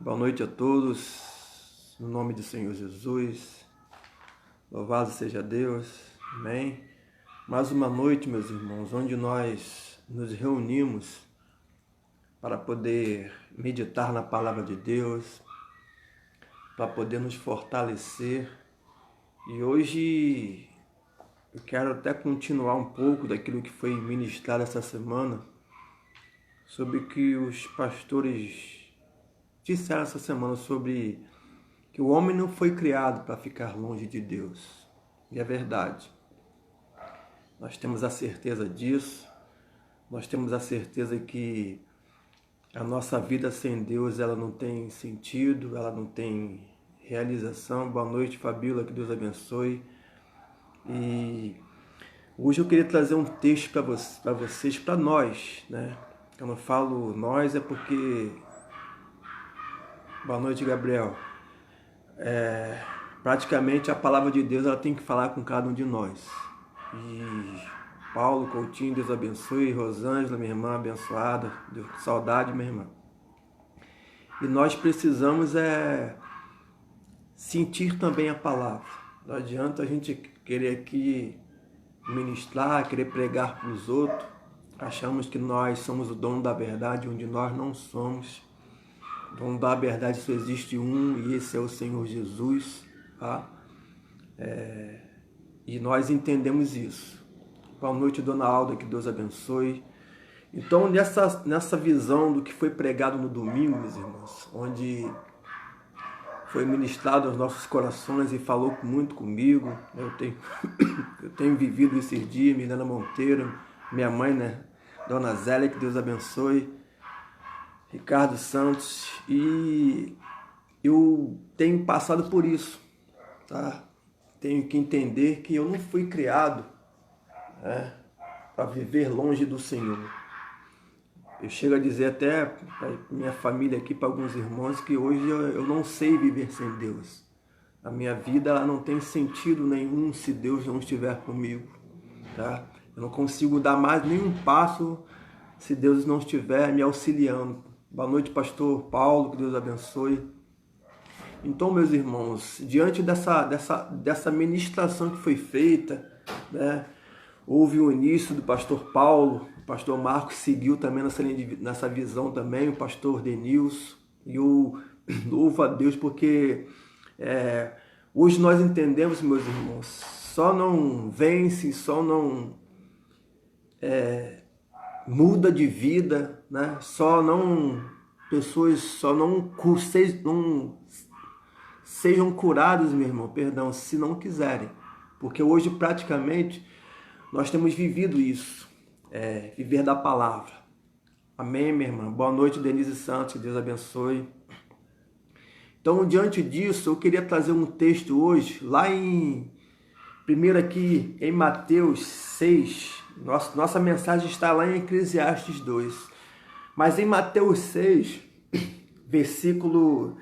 Boa noite a todos, no nome do Senhor Jesus, louvado seja Deus, amém? Mais uma noite, meus irmãos, onde nós nos reunimos para poder meditar na palavra de Deus, para poder nos fortalecer. E hoje eu quero até continuar um pouco daquilo que foi ministrado essa semana, sobre o que os pastores disseram essa semana sobre que o homem não foi criado para ficar longe de Deus. E é verdade. Nós temos a certeza disso. Nós temos a certeza que a nossa vida sem Deus, ela não tem sentido, ela não tem realização. Boa noite, Fabíola, que Deus abençoe. E hoje eu queria trazer um texto para vocês, para nós, né? Eu não falo nós, é porque... Boa noite, Gabriel. Praticamente a palavra de Deus ela tem que falar com cada um de nós. E Paulo Coutinho, Deus abençoe. Rosângela, minha irmã abençoada. Deus, saudade, minha irmã. E nós precisamos sentir também a palavra. Não adianta a gente querer aqui ministrar, querer pregar para os outros. Achamos que nós somos o dono da verdade, onde nós não somos. O dono da verdade só existe um, e esse é o Senhor Jesus. Tá? E nós entendemos isso. Boa noite, Dona Alda, que Deus abençoe. Então, nessa visão do que foi pregado no domingo, meus irmãos, onde foi ministrado aos nossos corações e falou muito comigo, eu tenho vivido esses dias, Milena Monteiro, minha mãe, né, Dona Zélia, que Deus abençoe, Ricardo Santos, e eu tenho passado por isso, tá? Tenho que entender que eu não fui criado, né, para viver longe do Senhor. Eu chego a dizer até para minha família aqui, para alguns irmãos, que hoje eu não sei viver sem Deus. A minha vida ela não tem sentido nenhum se Deus não estiver comigo, tá? Eu não consigo dar mais nenhum passo se Deus não estiver me auxiliando. Boa noite, pastor Paulo, que Deus abençoe. Então, meus irmãos, diante dessa ministração que foi feita, né, houve o início do pastor Paulo, o pastor Marcos seguiu também nessa visão também, o pastor Denilson, e eu louvo a Deus porque hoje nós entendemos, meus irmãos, só não vence, só não muda de vida, né? Pessoas só não sejam curadas, meu irmão, perdão, se não quiserem. Porque hoje praticamente nós temos vivido isso, viver da palavra. Amém, minha irmã? Boa noite, Denise Santos, que Deus abençoe. Então, diante disso, eu queria trazer um texto hoje, primeiro aqui em Mateus 6, nossa mensagem está lá em Eclesiastes 2, mas em Mateus 6, versículo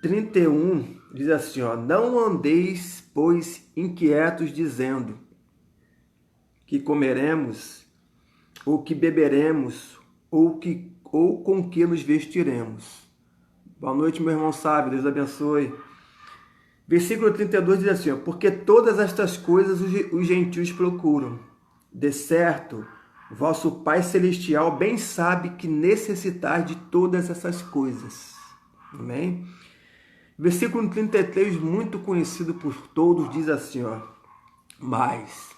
31, diz assim, ó, não andeis, pois, inquietos, dizendo que comeremos, ou que beberemos, ou com que nos vestiremos. Boa noite, meu irmão sábio, Deus abençoe. Versículo 32 diz assim, ó, porque todas estas coisas os gentios procuram. De certo, vosso Pai Celestial bem sabe que necessitais de todas essas coisas. Amém? Versículo 33, muito conhecido por todos, diz assim, ó, mas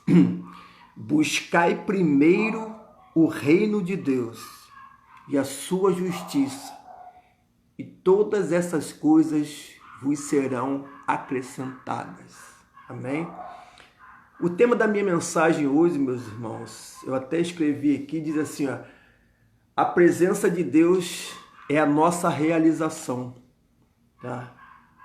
buscai primeiro o reino de Deus e a sua justiça, e todas essas coisas vos serão acrescentadas. Amém? O tema da minha mensagem hoje, meus irmãos, eu até escrevi aqui, diz assim, ó, a presença de Deus é a nossa realização. Tá?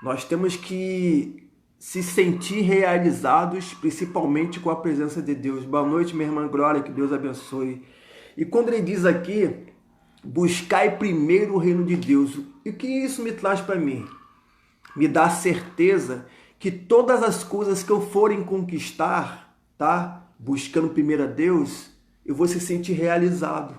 Nós temos que se sentir realizados, principalmente com a presença de Deus. Boa noite, minha irmã Glória, que Deus abençoe. E quando ele diz aqui, buscai primeiro o reino de Deus, e o que isso me traz para mim? Me dá a certeza que todas as coisas que eu forem conquistar, tá? Buscando primeiro a Deus, eu vou se sentir realizado.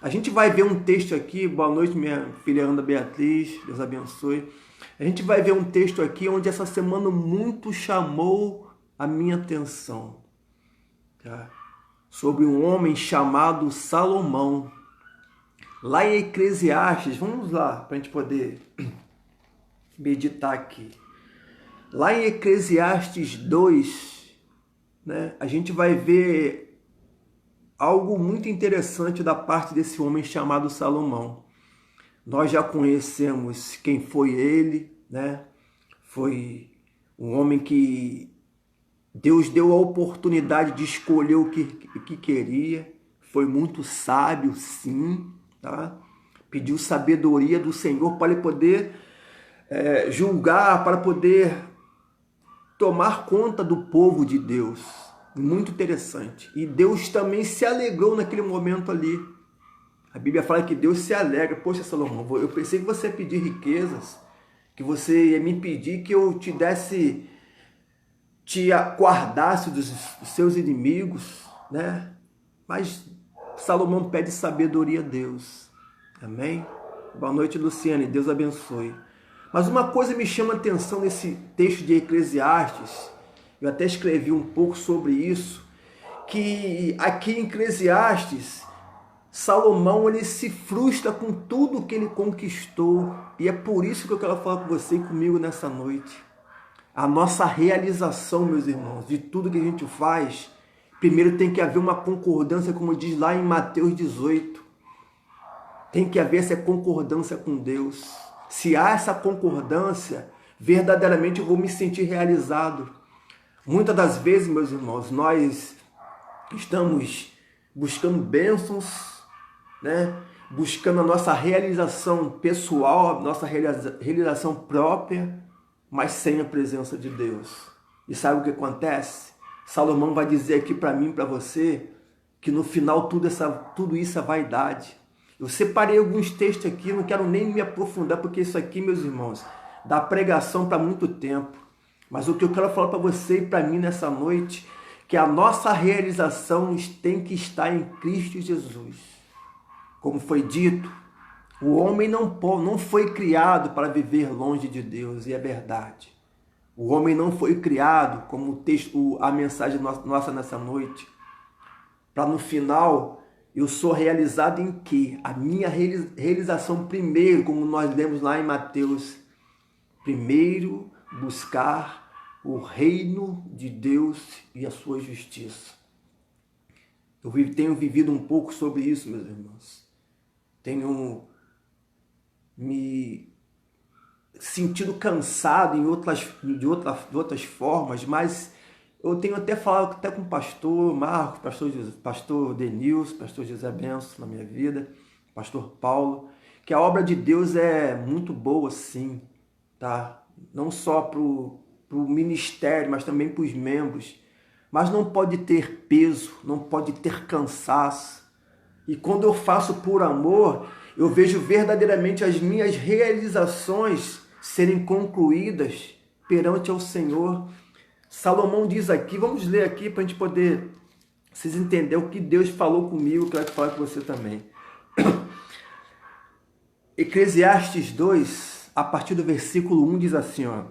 A gente vai ver um texto aqui, boa noite minha filha Ana Beatriz, Deus abençoe. A gente vai ver um texto aqui onde essa semana muito chamou a minha atenção, tá? Sobre um homem chamado Salomão. Lá em Eclesiastes, vamos lá para a gente poder meditar aqui. Lá em Eclesiastes 2, né, a gente vai ver algo muito interessante da parte desse homem chamado Salomão. Nós já conhecemos quem foi ele, né? Foi um homem que Deus deu a oportunidade de escolher o que queria. Foi muito sábio, sim, tá? Pediu sabedoria do Senhor para ele poder julgar, para poder tomar conta do povo de Deus. Muito interessante. E Deus também se alegrou naquele momento ali. A Bíblia fala que Deus se alegra. Poxa, Salomão, eu pensei que você ia pedir riquezas, que você ia me pedir que eu te desse, te guardasse dos seus inimigos, né? Mas Salomão pede sabedoria a Deus. Amém? Boa noite, Luciane. Deus abençoe. Mas uma coisa me chama a atenção nesse texto de Eclesiastes, eu até escrevi um pouco sobre isso, que aqui em Eclesiastes, Salomão ele se frustra com tudo que ele conquistou. E é por isso que eu quero falar com você e comigo nessa noite. A nossa realização, meus irmãos, de tudo que a gente faz, primeiro tem que haver uma concordância, como diz lá em Mateus 18. Tem que haver essa concordância com Deus. Se há essa concordância, verdadeiramente eu vou me sentir realizado. Muitas das vezes, meus irmãos, nós estamos buscando bênçãos, né? Buscando a nossa realização pessoal, a nossa realização própria, mas sem a presença de Deus. E sabe o que acontece? Salomão vai dizer aqui para mim, para você, que no final tudo isso é vaidade. Eu separei alguns textos aqui, não quero nem me aprofundar, porque isso aqui, meus irmãos, dá pregação para muito tempo. Mas o que eu quero falar para você e para mim nessa noite, que a nossa realização tem que estar em Cristo Jesus. Como foi dito, o homem não foi criado para viver longe de Deus, e é verdade. O homem não foi criado, como o texto, a mensagem nossa nessa noite, para no final eu sou realizado em quê? A minha realização primeiro, como nós lemos lá em Mateus, primeiro buscar o reino de Deus e a sua justiça. Eu tenho vivido um pouco sobre isso, meus irmãos. Tenho me sentido cansado de outras formas, mas eu tenho até falado até com o pastor Marcos, pastor Denilson, pastor José Benção na minha vida, pastor Paulo, que a obra de Deus é muito boa, sim, tá? Não só para o ministério, mas também para os membros. Mas não pode ter peso, não pode ter cansaço. E quando eu faço por amor, eu vejo verdadeiramente as minhas realizações serem concluídas perante ao Senhor. Salomão diz aqui, vamos ler aqui para a gente poder vocês entenderem o que Deus falou comigo, que eu quero falar com você também. Eclesiastes 2, a partir do versículo 1, diz assim, ó: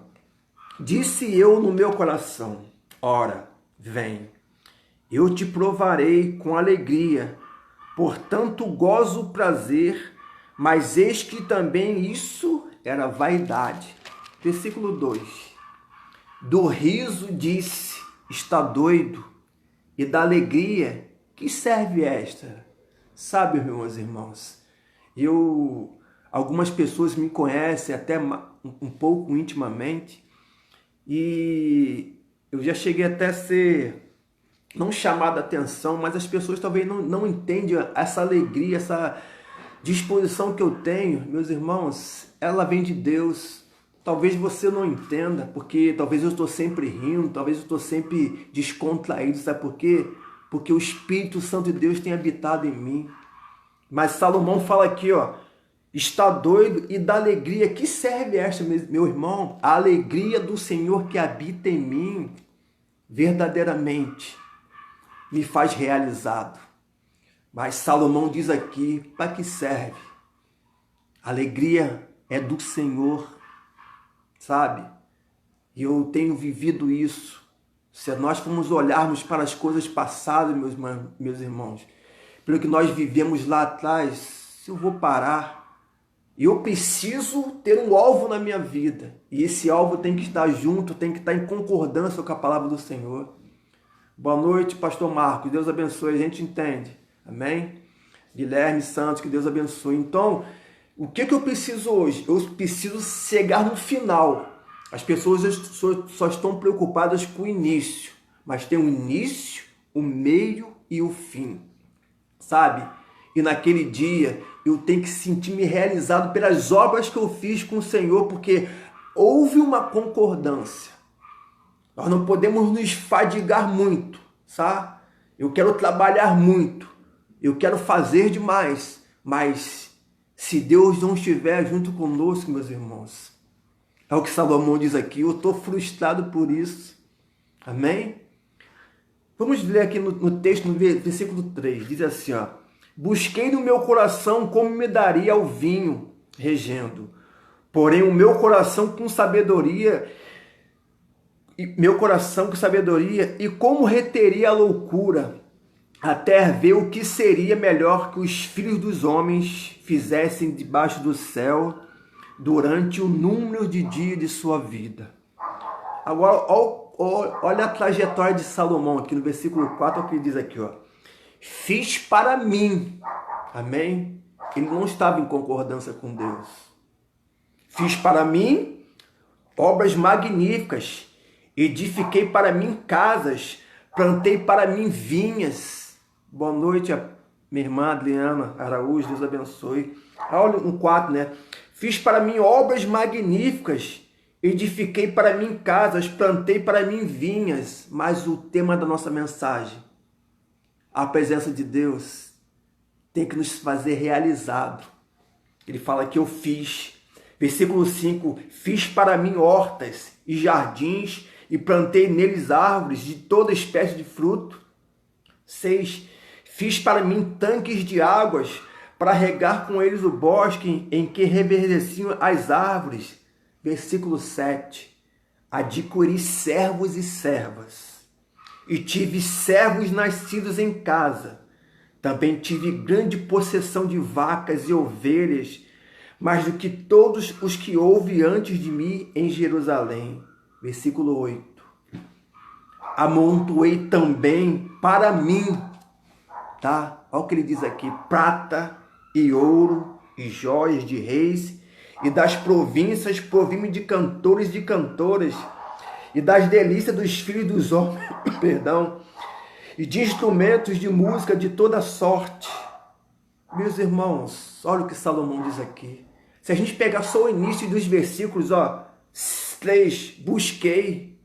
Disse eu no meu coração, ora, vem, eu te provarei com alegria, portanto gozo o prazer, mas eis que também isso era vaidade. Versículo 2. Do riso disse, está doido, e da alegria, que serve esta? Sabe, meus irmãos, algumas pessoas me conhecem até um pouco intimamente, e eu já cheguei até a ser, não chamado a atenção, mas as pessoas talvez não entendem essa alegria, essa disposição que eu tenho, meus irmãos, ela vem de Deus. Talvez você não entenda, porque talvez eu estou sempre rindo, talvez eu estou sempre descontraído, sabe por quê? Porque o Espírito Santo de Deus tem habitado em mim. Mas Salomão fala aqui, ó, está doido e da alegria. Que serve esta, meu irmão? A alegria do Senhor que habita em mim, verdadeiramente, me faz realizado. Mas Salomão diz aqui, para que serve? A alegria é do Senhor, sabe? E eu tenho vivido isso. Se nós formos olharmos para as coisas passadas, meus irmãos, pelo que nós vivemos lá atrás, eu vou parar. Eu preciso ter um alvo na minha vida. E esse alvo tem que estar junto, tem que estar em concordância com a palavra do Senhor. Boa noite, pastor Marcos. Deus abençoe. A gente entende. Amém? Guilherme Santos, que Deus abençoe. Então, o que eu preciso hoje? Eu preciso chegar no final. As pessoas só estão preocupadas com o início. Mas tem o início, o meio e o fim. Sabe? E naquele dia eu tenho que sentir-me realizado pelas obras que eu fiz com o Senhor, porque houve uma concordância. Nós não podemos nos fadigar muito, sabe? Eu quero trabalhar muito, eu quero fazer demais, mas se Deus não estiver junto conosco, meus irmãos, é o que Salomão diz aqui, eu estou frustrado por isso. Amém? Vamos ler aqui no texto, no versículo 3, diz assim, ó: busquei no meu coração como me daria ao vinho regendo, porém o meu coração com sabedoria, e como reteria a loucura, até ver o que seria melhor que os filhos dos homens fizessem debaixo do céu durante o número de dias de sua vida. Agora, olha a trajetória de Salomão aqui no versículo 4, é o que ele diz aqui, ó: fiz para mim. Amém? Ele não estava em concordância com Deus. Fiz para mim obras magníficas, edifiquei para mim casas, plantei para mim vinhas. Boa noite, minha irmã Adriana Araújo, Deus abençoe. Olha um 4, né? Fiz para mim obras magníficas, edifiquei para mim casas, plantei para mim vinhas. Mas o tema da nossa mensagem, a presença de Deus, tem que nos fazer realizado. Ele fala que eu fiz. Versículo 5, fiz para mim hortas e jardins, e plantei neles árvores de toda espécie de fruto. 6, fiz para mim tanques de águas, para regar com eles o bosque em que reverdeciam as árvores. Versículo 7, adquiri servos e servas, e tive servos nascidos em casa. Também tive grande possessão de vacas e ovelhas, mais do que todos os que houve antes de mim em Jerusalém. Versículo 8. Amontoei também para mim, tá? Olha o que ele diz aqui: prata e ouro e joias de reis, e das províncias provi-me de cantores e de cantoras, e das delícias dos filhos dos homens, perdão, e de instrumentos de música de toda sorte. Meus irmãos, olha o que Salomão diz aqui. Se a gente pegar só o início dos versículos, ó, 3, busquei,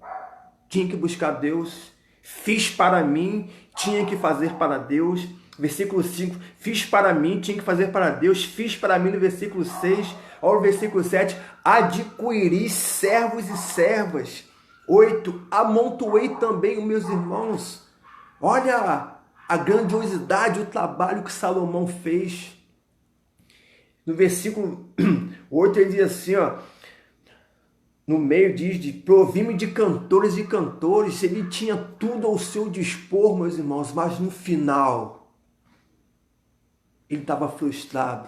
tinha que buscar Deus. Fiz para mim, tinha que fazer para Deus. Versículo 5, fiz para mim, tinha que fazer para Deus. Fiz para mim no versículo 6. Olha o versículo 7, adquiri servos e servas. 8, amontoei também os meus irmãos. Olha a grandiosidade, o trabalho que Salomão fez. No versículo 8 ele diz assim, ó, no meio diz, de provi-me de cantores e cantores. Ele tinha tudo ao seu dispor, meus irmãos, mas no final ele estava frustrado.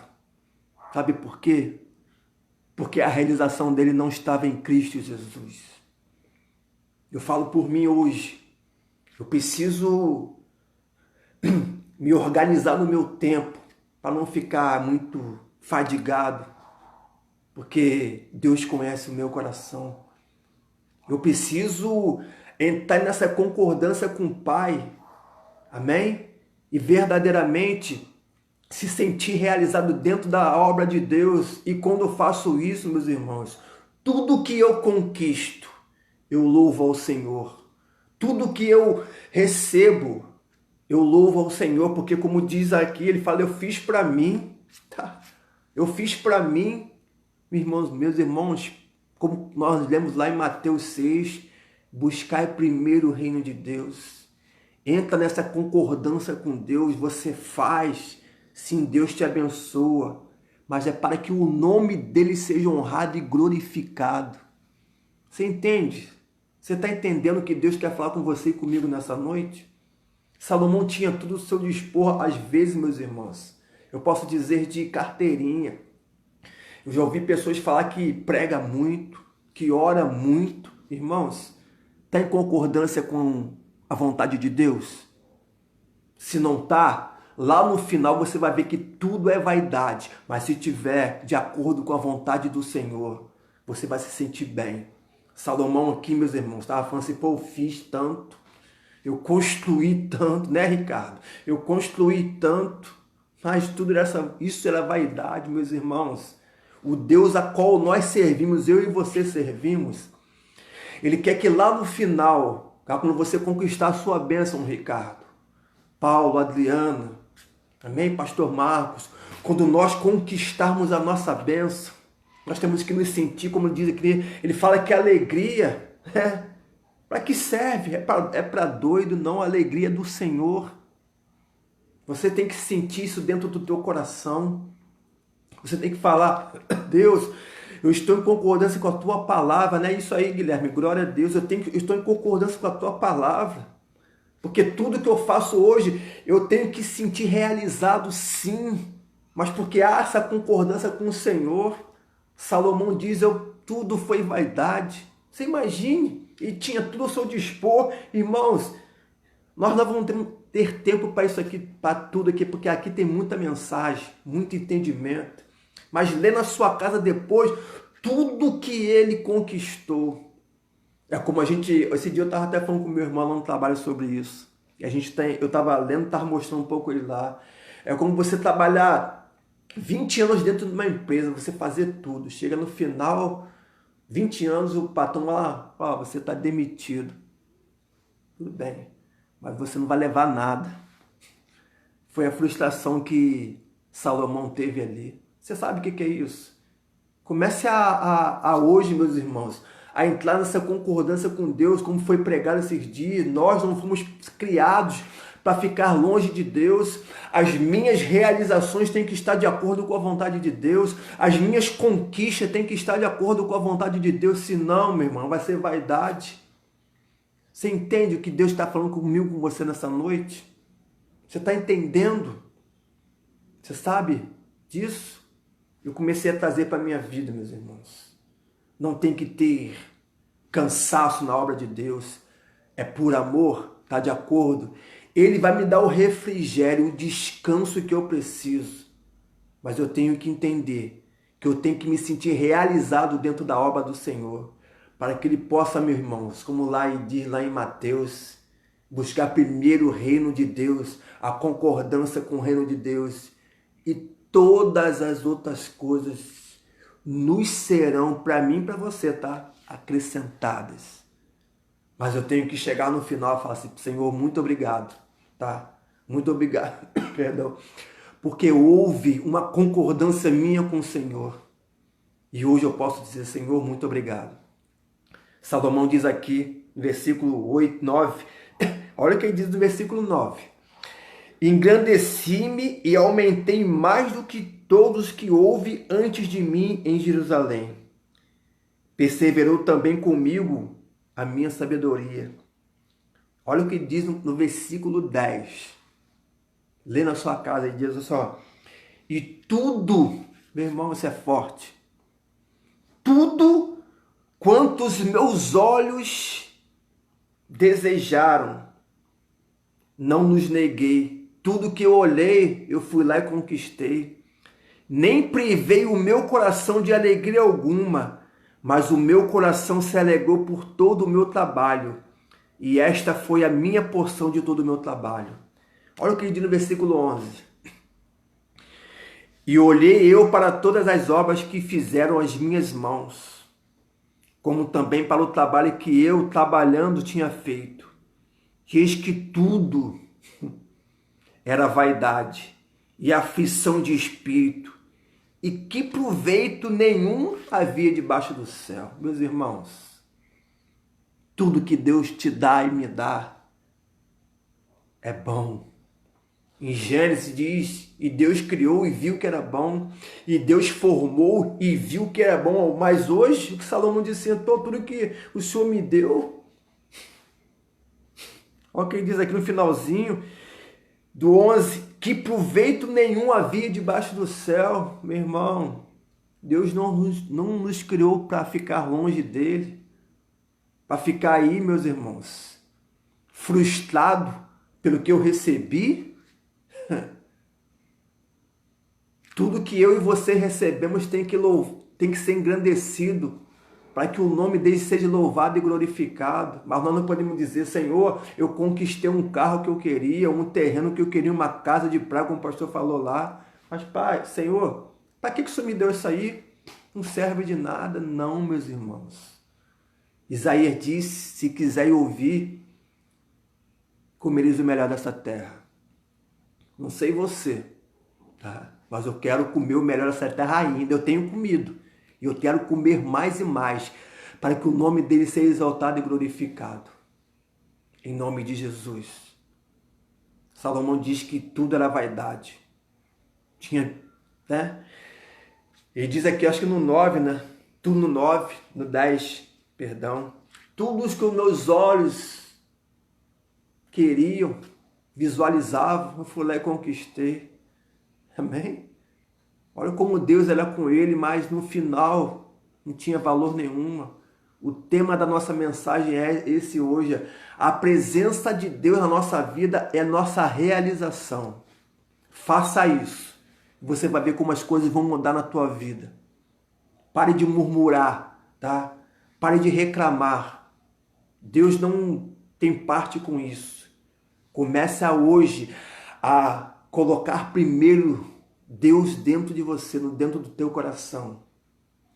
Sabe por quê? Porque a realização dele não estava em Cristo Jesus. Eu falo por mim hoje. Eu preciso me organizar no meu tempo para não ficar muito fadigado, porque Deus conhece o meu coração. Eu preciso entrar nessa concordância com o Pai, amém? E verdadeiramente se sentir realizado dentro da obra de Deus. E quando eu faço isso, meus irmãos, tudo que eu conquisto, eu louvo ao Senhor. Tudo que eu recebo, eu louvo ao Senhor, porque como diz aqui, ele fala, eu fiz para mim, tá? Eu fiz para mim, meus irmãos, como nós lemos lá em Mateus 6, buscai primeiro o reino de Deus Entra nessa concordância com Deus, você faz, sim, Deus te abençoa, mas é para que o nome dele seja honrado e glorificado. Você entende? Você está entendendo o que Deus quer falar com você e comigo nessa noite? Salomão tinha tudo ao seu dispor, às vezes, meus irmãos. Eu posso dizer de carteirinha. Eu já ouvi pessoas falar que prega muito, que ora muito. Irmãos, está em concordância com a vontade de Deus? Se não está, lá no final você vai ver que tudo é vaidade. Mas se tiver de acordo com a vontade do Senhor, você vai se sentir bem. Salomão aqui, meus irmãos, estava falando assim, pô, eu fiz tanto, eu construí tanto, né, Ricardo? Eu construí tanto, mas isso era vaidade, meus irmãos. O Deus a qual nós servimos, eu e você servimos, Ele quer que lá no final, quando você conquistar a sua bênção, Ricardo, Paulo, Adriana, amém, Pastor Marcos, quando nós conquistarmos a nossa bênção, nós temos que nos sentir, como diz aqui, ele fala que a alegria, para que serve? É para doido, não, a alegria do Senhor. Você tem que sentir isso dentro do teu coração. Você tem que falar, Deus, eu estou em concordância com a tua palavra, não é isso aí, Guilherme, glória a Deus, eu estou em concordância com a tua palavra. Porque tudo que eu faço hoje, eu tenho que sentir realizado sim, mas porque há essa concordância com o Senhor. Salomão diz, tudo foi vaidade. Você imagine, e tinha tudo ao seu dispor. Irmãos, nós não vamos ter tempo para isso aqui, para tudo aqui, porque aqui tem muita mensagem, muito entendimento. Mas lê na sua casa depois tudo que ele conquistou. É como esse dia eu estava até falando com meu irmão lá no trabalho sobre isso. E eu estava lendo, estava mostrando um pouco ele lá. É como você trabalhar 20 anos dentro de uma empresa, você fazer tudo. Chega no final, 20 anos, o patrão lá, você está demitido. Tudo bem, mas você não vai levar nada. Foi a frustração que Salomão teve ali. Você sabe o que é isso? Comece a hoje, meus irmãos, a entrar nessa concordância com Deus, como foi pregado esses dias. Nós não fomos criados para ficar longe de Deus. As minhas realizações têm que estar de acordo com a vontade de Deus. As minhas conquistas têm que estar de acordo com a vontade de Deus. Senão, meu irmão, vai ser vaidade. Você entende o que Deus está falando comigo, com você nessa noite? Você está entendendo? Você sabe disso? Eu comecei a trazer para a minha vida, meus irmãos. Não tem que ter cansaço na obra de Deus. É por amor, está de acordo. Ele vai me dar o refrigério, o descanso que eu preciso. Mas eu tenho que entender que eu tenho que me sentir realizado dentro da obra do Senhor. Para que Ele possa, meus irmãos, como diz lá em Mateus, buscar primeiro o reino de Deus, a concordância com o reino de Deus. E todas as outras coisas nos serão, para mim e para você, tá? Acrescentadas. Mas eu tenho que chegar no final e falar assim, Senhor, muito obrigado, tá? Muito obrigado, perdão. Porque houve uma concordância minha com o Senhor. E hoje eu posso dizer, Senhor, muito obrigado. Salomão diz aqui, no versículo 8, 9, olha o que ele diz no versículo 9. Engrandeci-me e aumentei mais do que todos que houve antes de mim em Jerusalém. Perseverou também comigo a minha sabedoria. Olha o que diz no versículo 10. Lê na sua casa e diz assim, ó. E tudo, meu irmão, isso é forte. Tudo quanto os meus olhos desejaram, não nos neguei. Tudo que eu olhei, eu fui lá e conquistei. Nem privei o meu coração de alegria alguma, mas o meu coração se alegrou por todo o meu trabalho. E esta foi a minha porção de todo o meu trabalho. Olha o que ele diz no versículo 11. E olhei eu para todas as obras que fizeram as minhas mãos, como também para o trabalho que eu, trabalhando, tinha feito. Que eis que tudo era vaidade e aflição de espírito, e que proveito nenhum havia debaixo do céu. Meus irmãos, tudo que Deus te dá e me dá é bom. Em Gênesis diz, e Deus criou e viu que era bom, e Deus formou e viu que era bom. Mas hoje, o que Salomão disse, então, tudo que o Senhor me deu, olha o que ele diz aqui no finalzinho do 11, que proveito nenhum havia debaixo do céu. Meu irmão, Deus não nos criou para ficar longe dele, para ficar aí, meus irmãos, frustrado pelo que eu recebi. Tudo que eu e você recebemos tem que ser engrandecido, para que o nome dele seja louvado e glorificado. Mas nós não podemos dizer, Senhor, eu conquistei um carro que eu queria, um terreno que eu queria, uma casa de praia, como o pastor falou lá. Mas, Pai, Senhor, para que o Senhor me deu isso aí? Não serve de nada. Não, meus irmãos. Isaías disse, se quiser ouvir, comereis o melhor dessa terra. Não sei você, tá? Mas eu quero comer o melhor dessa terra ainda. Eu tenho comido. E eu quero comer mais e mais, para que o nome dele seja exaltado e glorificado. Em nome de Jesus. Salomão diz que tudo era vaidade. Tinha, né? Ele diz aqui, acho que no 9, né? Tudo no 9, no 10, perdão. Tudo os que os meus olhos queriam, visualizavam, eu fui lá e conquistei. Amém? Olha como Deus era com ele, mas no final não tinha valor nenhum. O tema da nossa mensagem é esse hoje. A presença de Deus na nossa vida é nossa realização. Faça isso. Você vai ver como as coisas vão mudar na tua vida. Pare de murmurar, tá? Pare de reclamar. Deus não tem parte com isso. Comece hoje a colocar primeiro Deus dentro de você, dentro do teu coração.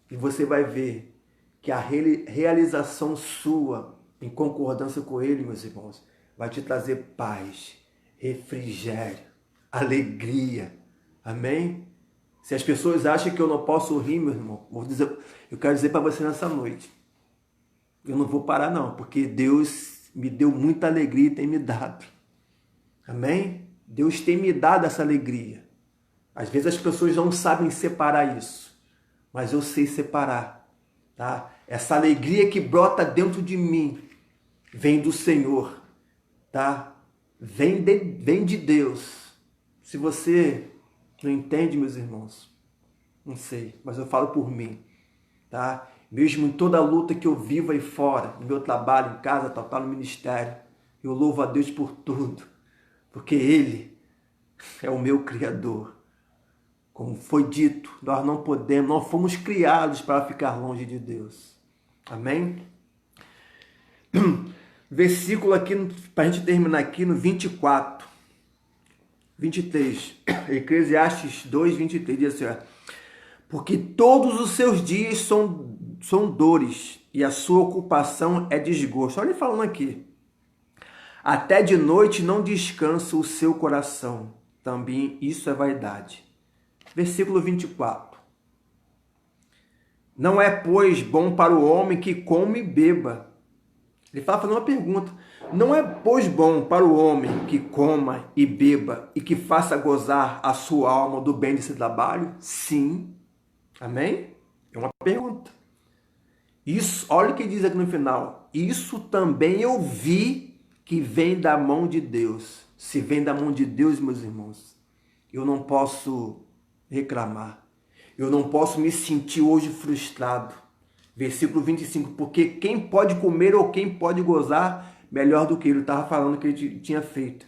E você vai ver que a realização sua, em concordância com Ele, meus irmãos, vai te trazer paz, refrigério, alegria. Amém? Se as pessoas acham que eu não posso rir, meu irmão, eu quero dizer para você nessa noite, eu não vou parar não, porque Deus me deu muita alegria e tem me dado. Amém? Deus tem me dado essa alegria. Às vezes as pessoas não sabem separar isso, mas eu sei separar, tá? Essa alegria que brota dentro de mim vem do Senhor, tá? Vem de Deus. Se você não entende, meus irmãos, não sei, mas eu falo por mim, tá? Mesmo em toda a luta que eu vivo aí fora, no meu trabalho, em casa, no ministério, eu louvo a Deus por tudo, porque Ele é o meu Criador. Como foi dito, nós não fomos criados para ficar longe de Deus. Amém? Versículo aqui, para a gente terminar aqui no 24, 23. Eclesiastes 2, 23 diz assim, ó, porque todos os seus dias são dores e a sua ocupação é desgosto. Olha ele falando aqui. Até de noite não descansa o seu coração. Também isso é vaidade. Versículo 24. Não é, pois, bom para o homem que come e beba. Ele está fazendo uma pergunta. Não é, pois, bom para o homem que coma e beba e que faça gozar a sua alma do bem desse trabalho? Sim. Amém? É uma pergunta. Isso, olha o que diz aqui no final. Isso também eu vi que vem da mão de Deus. Se vem da mão de Deus, meus irmãos, eu não posso reclamar. Eu não posso me sentir hoje frustrado. Versículo 25. Porque quem pode comer ou quem pode gozar melhor do que ele? Estava falando que ele tinha feito.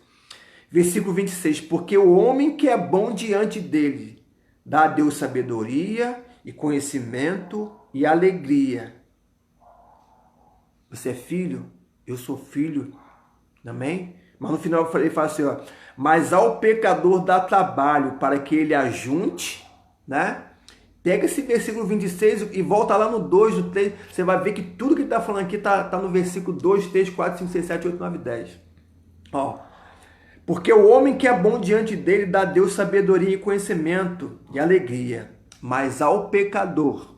Versículo 26. Porque o homem que é bom diante dele dá a Deus sabedoria e conhecimento e alegria. Você é filho? Eu sou filho. Amém? Mas no final ele fala assim, ó, mas ao pecador dá trabalho para que ele ajunte, né? Pega esse versículo 26 e volta lá no 2, no 3, você vai ver que tudo que ele está falando aqui está no versículo 2, 3, 4, 5, 6, 7, 8, 9, 10. Ó, porque o homem que é bom diante dele dá a Deus sabedoria e conhecimento e alegria, mas ao pecador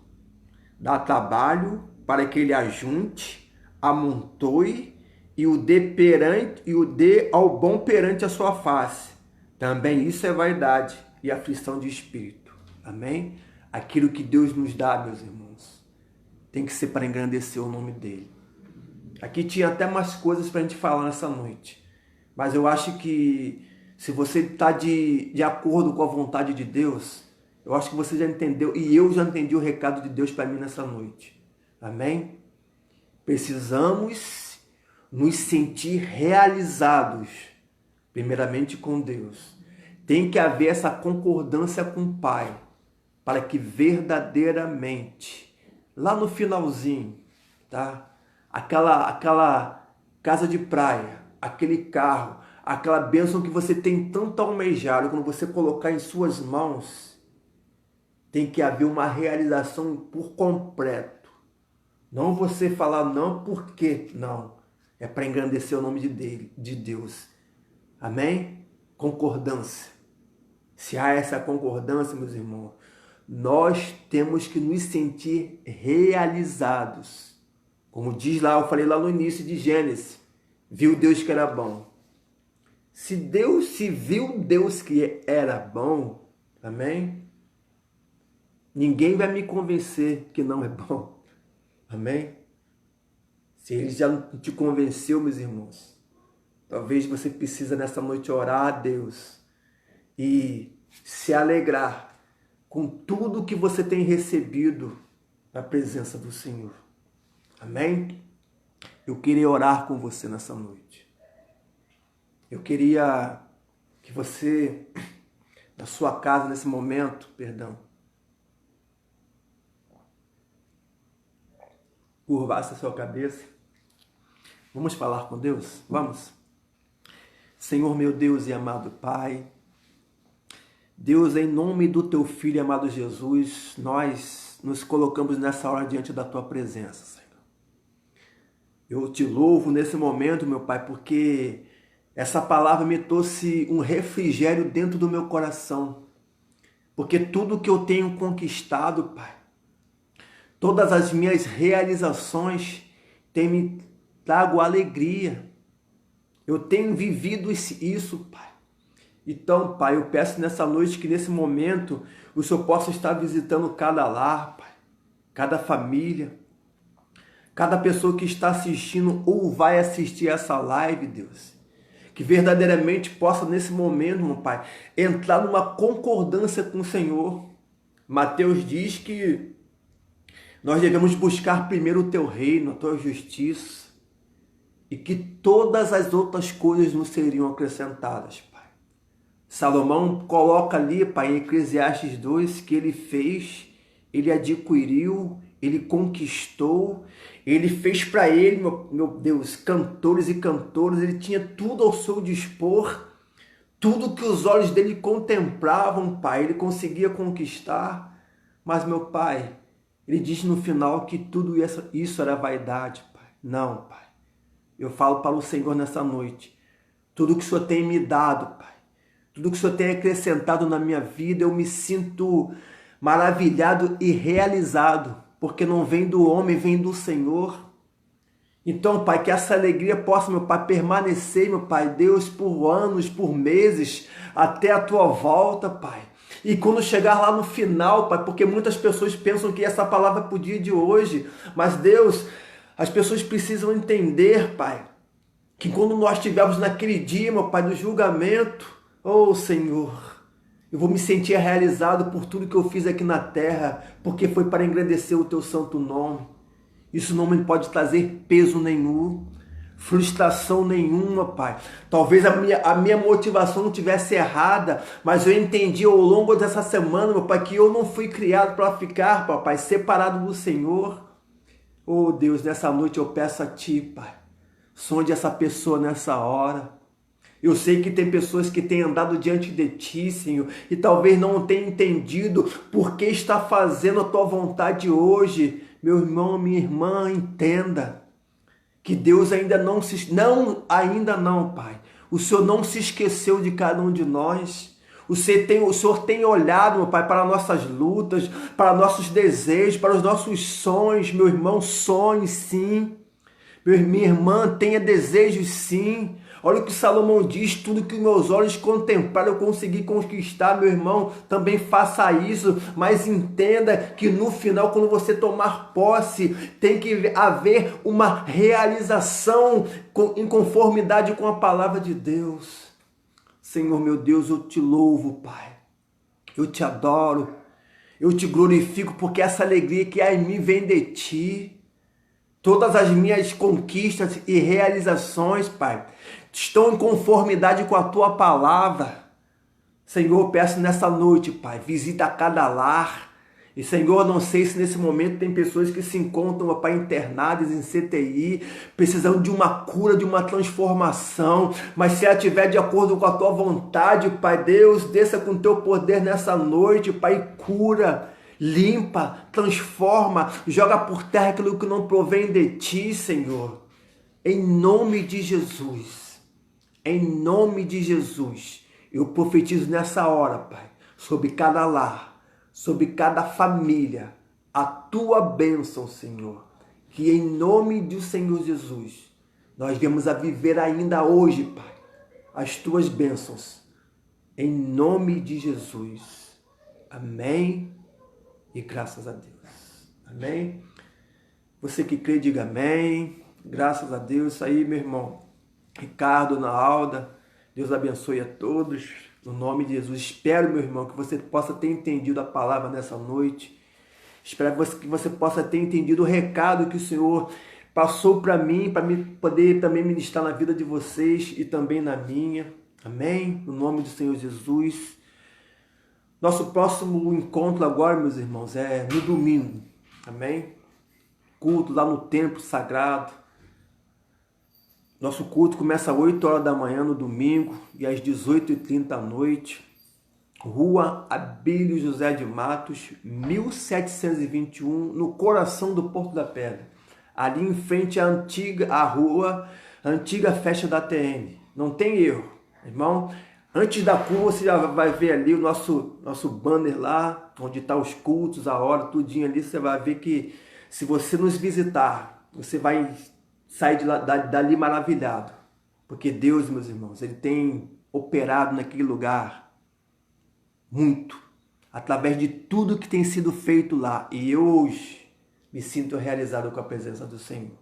dá trabalho para que ele ajunte, amontoe e o dê ao bom perante a sua face. Também isso é vaidade e aflição de espírito. Amém? Aquilo que Deus nos dá, meus irmãos, tem que ser para engrandecer o nome dele. Aqui tinha até mais coisas para a gente falar nessa noite, mas eu acho que se você está de acordo com a vontade de Deus, eu acho que você já entendeu, e eu já entendi o recado de Deus para mim nessa noite. Amém? Precisamos nos sentir realizados, primeiramente com Deus. Tem que haver essa concordância com o Pai, para que verdadeiramente, lá no finalzinho, tá? Aquela casa de praia, aquele carro, aquela bênção que você tem tanto almejado, quando você colocar em suas mãos, tem que haver uma realização por completo. Não você falar não porque não. É para engrandecer o nome de Deus. Amém? Concordância. Se há essa concordância, meus irmãos, nós temos que nos sentir realizados. Como diz lá, eu falei lá no início de Gênesis, viu Deus que era bom. Se viu Deus que era bom, amém? Ninguém vai me convencer que não é bom. Amém? Se ele já não te convenceu, meus irmãos, talvez você precisa nessa noite orar a Deus e se alegrar com tudo que você tem recebido na presença do Senhor. Amém? Eu queria orar com você nessa noite. Eu queria que você, na sua casa, nesse momento, curvasse a sua cabeça. Vamos falar com Deus? Vamos? Senhor meu Deus e amado Pai, Deus, em nome do Teu Filho amado Jesus, nós nos colocamos nessa hora diante da Tua presença, Senhor. Eu te louvo nesse momento, meu Pai, porque essa palavra me trouxe um refrigério dentro do meu coração. Porque tudo que eu tenho conquistado, Pai, todas as minhas realizações têm me trago alegria. Eu tenho vivido isso, Pai. Então, Pai, eu peço nessa noite que nesse momento o Senhor possa estar visitando cada lar, Pai, cada família, cada pessoa que está assistindo ou vai assistir essa live, Deus. Que verdadeiramente possa nesse momento, meu Pai, entrar numa concordância com o Senhor. Mateus diz que nós devemos buscar primeiro o Teu reino, a Tua justiça, e que todas as outras coisas nos seriam acrescentadas, Pai. Salomão coloca ali, Pai, em Eclesiastes 2, que ele fez, ele adquiriu, ele conquistou, ele fez para ele, meu Deus, cantores e cantoras, ele tinha tudo ao seu dispor, tudo que os olhos dele contemplavam, Pai, ele conseguia conquistar, mas, meu Pai, ele diz no final que tudo isso era vaidade, Pai. Não, Pai. Eu falo para o Senhor nessa noite, tudo que o Senhor tem me dado, Pai, tudo que o Senhor tem acrescentado na minha vida, eu me sinto maravilhado e realizado, porque não vem do homem, vem do Senhor. Então, Pai, que essa alegria possa, meu Pai, permanecer, meu Pai, Deus, por anos, por meses, até a Tua volta, Pai. E quando chegar lá no final, Pai, porque muitas pessoas pensam que essa palavra é para o dia de hoje, mas Deus, as pessoas precisam entender, Pai, que quando nós estivermos naquele dia, meu Pai, do julgamento, oh Senhor, eu vou me sentir realizado por tudo que eu fiz aqui na terra, porque foi para engrandecer o Teu santo nome. Isso não me pode trazer peso nenhum, frustração nenhuma, Pai. Talvez a minha motivação não tivesse errada, mas eu entendi ao longo dessa semana, meu Pai, que eu não fui criado para ficar, Papai, separado do Senhor. Oh Deus, nessa noite eu peço a Ti, Pai, sonde essa pessoa nessa hora. Eu sei que tem pessoas que têm andado diante de Ti, Senhor, e talvez não tenham entendido por que está fazendo a Tua vontade hoje. Meu irmão, minha irmã, entenda que Deus ainda não, Pai. O Senhor não se esqueceu de cada um de nós. O Senhor tem olhado, meu Pai, para nossas lutas, para nossos desejos, para os nossos sonhos. Meu irmão, sonhe sim. Minha irmã, tenha desejos sim. Olha o que Salomão diz, tudo que meus olhos contemplaram eu consegui conquistar, meu irmão, também faça isso, mas entenda que no final, quando você tomar posse, tem que haver uma realização em conformidade com a palavra de Deus. Senhor meu Deus, eu te louvo, Pai, eu te adoro, eu te glorifico, porque essa alegria que há em mim vem de Ti. Todas as minhas conquistas e realizações, Pai, estão em conformidade com a Tua palavra. Senhor, eu peço nessa noite, Pai, visita cada lar. E, Senhor, não sei se nesse momento tem pessoas que se encontram, Pai, internadas em CTI, precisando de uma cura, de uma transformação. Mas se ela estiver de acordo com a Tua vontade, Pai, Deus, desça com o Teu poder nessa noite, Pai, cura. Limpa, transforma, joga por terra aquilo que não provém de Ti, Senhor. Em nome de Jesus, em nome de Jesus, eu profetizo nessa hora, Pai, sobre cada lar, sobre cada família, a Tua bênção, Senhor. Que em nome do Senhor Jesus, nós viemos a viver ainda hoje, Pai, as Tuas bênçãos. Em nome de Jesus. Amém. E graças a Deus. Amém? Você que crê, diga amém. Graças a Deus. Isso aí, meu irmão. Ricardo, Ana Alda. Deus abençoe a todos. No nome de Jesus. Espero, meu irmão, que você possa ter entendido a palavra nessa noite. Espero que você possa ter entendido o recado que o Senhor passou para mim poder também ministrar na vida de vocês e também na minha. Amém? No nome do Senhor Jesus. Nosso próximo encontro agora, meus irmãos, é no domingo, amém? Culto lá no templo sagrado. Nosso culto começa às 8 horas da manhã no domingo e às 18h30 à noite. Rua Abílio José de Matos, 1721, no coração do Porto da Pedra. Ali em frente à antiga festa da TN. Não tem erro, irmão. Antes da curva você já vai ver ali o nosso banner lá, onde está os cultos, a hora, tudinho ali. Você vai ver que se você nos visitar, você vai sair dali maravilhado. Porque Deus, meus irmãos, Ele tem operado naquele lugar muito, através de tudo que tem sido feito lá. E eu hoje me sinto realizado com a presença do Senhor.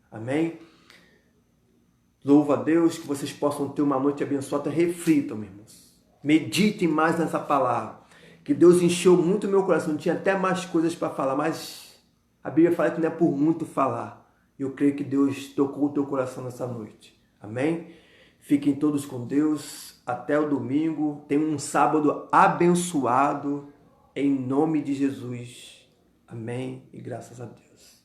Amém? Louvo a Deus, que vocês possam ter uma noite abençoada. Reflitam, meus irmãos. Meditem mais nessa palavra. Que Deus encheu muito o meu coração. Tinha até mais coisas para falar, mas a Bíblia fala que não é por muito falar. Eu creio que Deus tocou o teu coração nessa noite. Amém? Fiquem todos com Deus. Até o domingo. Tenham um sábado abençoado. Em nome de Jesus. Amém. E graças a Deus.